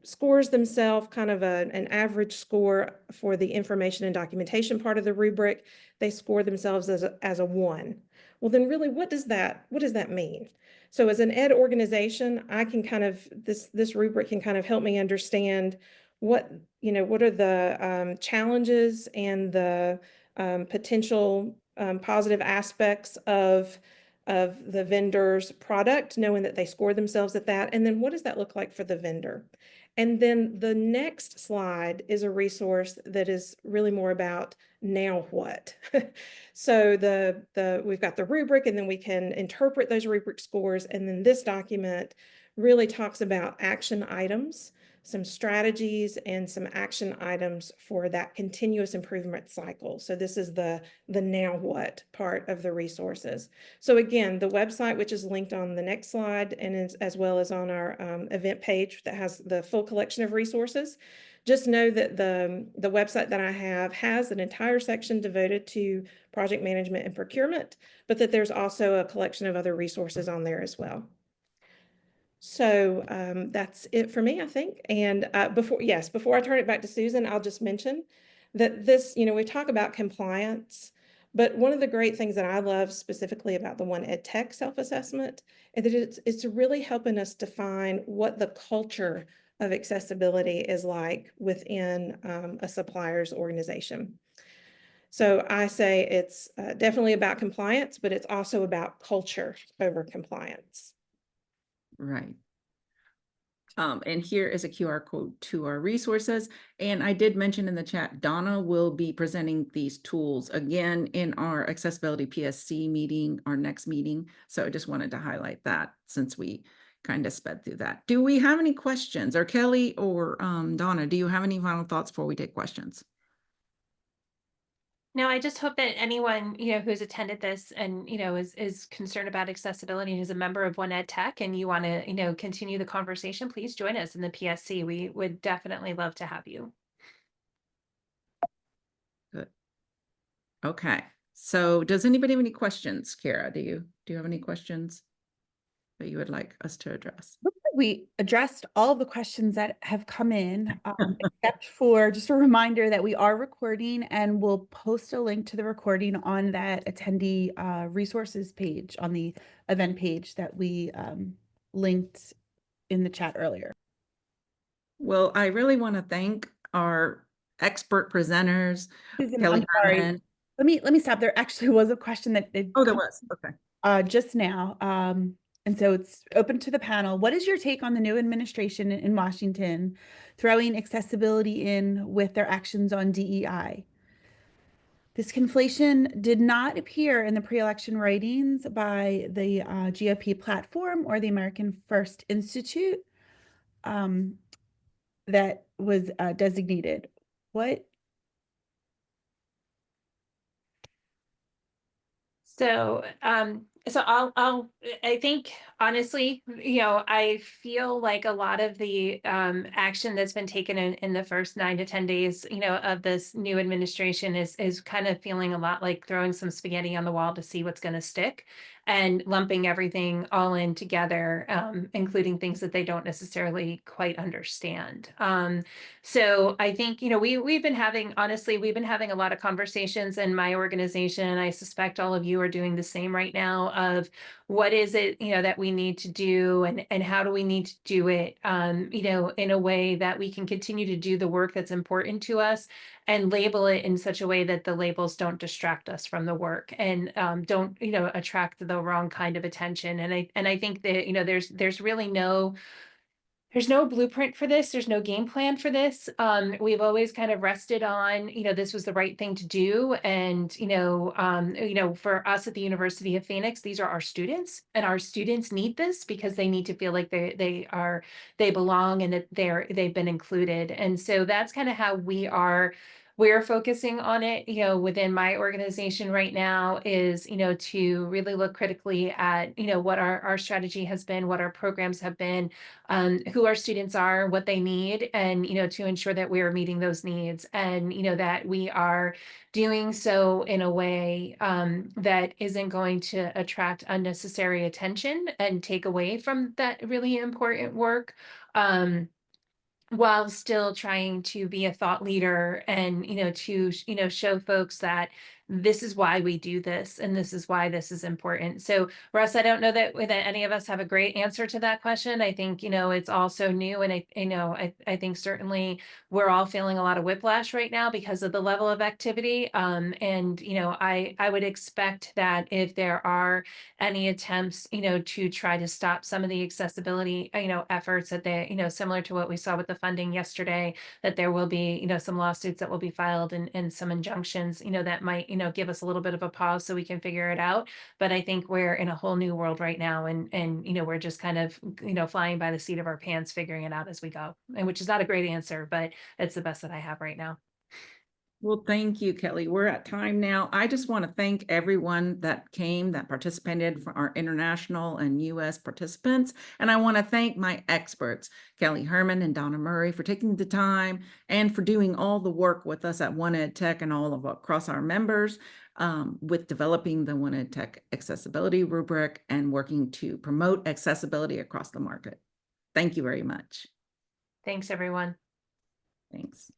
S3: scores themselves kind of an average score for the information and documentation part of the rubric, they score themselves as a 1. Well, then really, what does that mean? So as an ed organization, I can kind of, this rubric can kind of help me understand what are the challenges and the potential positive aspects of the vendor's product, knowing that they score themselves at that. And then what does that look like for the vendor? And then the next slide is a resource that is really more about now what. So we've got the rubric, and then we can interpret those rubric scores. And then this document really talks about action items some strategies and some action items for that continuous improvement cycle. So this is the now what part of the resources. So again, the website, which is linked on the next slide, and as well as on our event page that has the full collection of resources. Just know that the website that I have has an entire section devoted to project management and procurement, but that there's also a collection of other resources on there as well. So that's it for me, I think. And before I turn it back to Susan, I'll just mention that this, we talk about compliance, but one of the great things that I love specifically about the 1EdTech self-assessment is that it's really helping us define what the culture of accessibility is like within a supplier's organization. So I say it's definitely about compliance, but it's also about culture over compliance.
S1: Right. And here is a QR code to our resources. And I did mention in the chat, Donna will be presenting these tools again in our accessibility PSC meeting, our next meeting. So I just wanted to highlight that since we kind of sped through that. Do we have any questions? Or Kelly or Donna, do you have any final thoughts before we take questions?
S2: No, I just hope that anyone, who's attended this and, is concerned about accessibility and is a member of 1EdTech and you want to, continue the conversation, please join us in the PSC. We would definitely love to have you.
S1: Good. Okay. So does anybody have any questions? Kara, do you have any questions that you would like us to address?
S4: We addressed all of the questions that have come in, except for just a reminder that we are recording and we'll post a link to the recording on that attendee resources page on the event page that we linked in the chat earlier.
S1: Well, I really want to thank our expert presenters.
S4: Susan,
S1: Kelly
S4: I'm sorry.
S1: Hermann.
S4: Let me stop. There actually was a question that
S1: Oh, there was. Okay.
S4: just now. And so it's open to the panel. What is your take on the new administration in Washington throwing accessibility in with their actions on DEI? This conflation did not appear in the pre-election writings by the GOP platform or the American First Institute that was designated.
S2: So, I think honestly, I feel like a lot of the action that's been taken in the first 9 to 10 days, of this new administration is kind of feeling a lot like throwing some spaghetti on the wall to see what's going to stick and lumping everything all in together, including things that they don't necessarily quite understand. So I think, we've been having a lot of conversations in my organization, and I suspect all of you are doing the same right now, of what is it, that we need to do and how do we need to do it, in a way that we can continue to do the work that's important to us and label it in such a way that the labels don't distract us from the work and don't, attract the wrong kind of attention. And I think that, there's really there's no blueprint for this. There's no game plan for this. We've always kind of rested on, this was the right thing to do. And, for us at the University of Phoenix, these are our students, and our students need this because they need to feel like they belong and that they've been included. And so that's kind of how we're focusing on it, within my organization right now is, to really look critically at, what our strategy has been, what our programs have been, who our students are, what they need, and, to ensure that we are meeting those needs and, that we are doing so in a way that isn't going to attract unnecessary attention and take away from that really important work. While still trying to be a thought leader and, to, show folks that this is why we do this and this is why this is important. So Russ, I don't know that any of us have a great answer to that question. I think, it's all so new. And I think certainly we're all feeling a lot of whiplash right now because of the level of activity. And, I would expect that if there are any attempts, to try to stop some of the accessibility, efforts that they, similar to what we saw with the funding yesterday, that there will be, some lawsuits that will be filed and some injunctions, that might, give us a little bit of a pause so we can figure it out. But I think we're in a whole new world right now, and we're just kind of, flying by the seat of our pants, figuring it out as we go, and which is not a great answer, but it's the best that I have right now.
S1: Well, thank you, Kelly. We're at time now. I just want to thank everyone that came, that participated, for our international and U.S. participants. And I want to thank my experts, Kelly Hermann and Donna Murray, for taking the time and for doing all the work with us at 1EdTech and all of across our members with developing the 1EdTech accessibility rubric and working to promote accessibility across the market. Thank you very much.
S2: Thanks, everyone.
S1: Thanks.